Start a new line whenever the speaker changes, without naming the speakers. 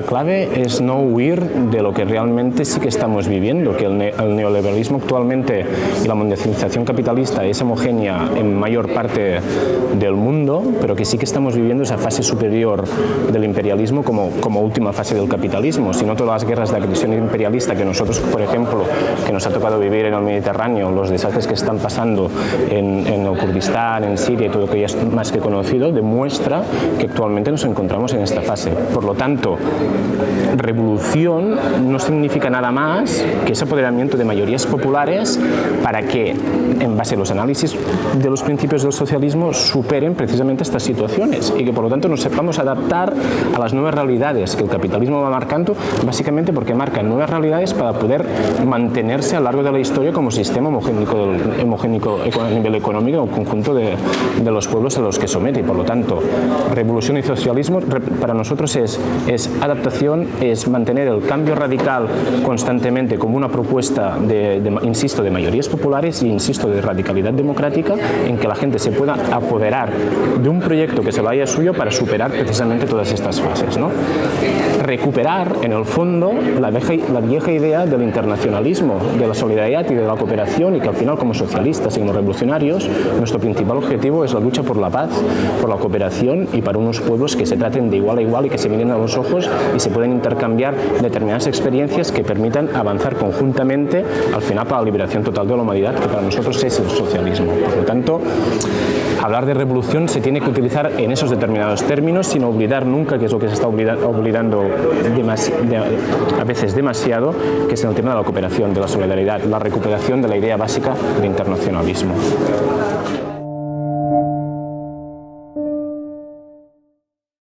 la clave es no huir de lo que realmente sí que estamos viviendo, que el neoliberalismo actualmente y la mundialización capitalista es homogénea en mayor parte del mundo, pero que sí que estamos viviendo esa fase superior del imperialismo como última fase del capitalismo. Si no, todas las guerras de agresión imperialista que nosotros, por ejemplo, que nos ha tocado vivir en el Mediterráneo, los desastres que están pasando en el Kurdistán, en Siria y todo lo que ya es más que conocido, demuestra que actualmente nos encontramos en esta fase. Por lo tanto, revolución no significa nada más que ese apoderamiento de mayorías populares para que, en base a los análisis de los principios del socialismo, superen precisamente estas situaciones y que por lo tanto nos sepamos adaptar a las nuevas realidades que el capitalismo va marcando, básicamente porque marca nuevas realidades para poder mantenerse a lo largo de la historia como sistema homogénico a nivel económico en el conjunto de los pueblos a los que somete. Y por lo tanto, revolución y socialismo para nosotros es adaptación, es mantener el cambio radical constantemente como una propuesta insisto, de mayorías populares y, insisto, de radicalidad democrática en que la gente se pueda apoderar de un proyecto que se vaya suyo para superar precisamente todas estas fases, ¿no? Recuperar, en el fondo, la vieja idea del internacionalismo, de la solidaridad y de la cooperación, y que al final, como socialistas y como revolucionarios, nuestro principal objetivo es la lucha por la paz, por la cooperación y para unos pueblos que se traten de igual a igual y que se miren a los ojos y se pueden intercambiar determinadas experiencias que permitan avanzar conjuntamente al final para la liberación total de la humanidad, que para nosotros es el socialismo. Por lo tanto, hablar de revolución se tiene que utilizar en esos determinados términos sin olvidar nunca, que es lo que se está olvidando a veces demasiado, que es el tema de la cooperación, de la solidaridad, la recuperación de la idea básica del internacionalismo.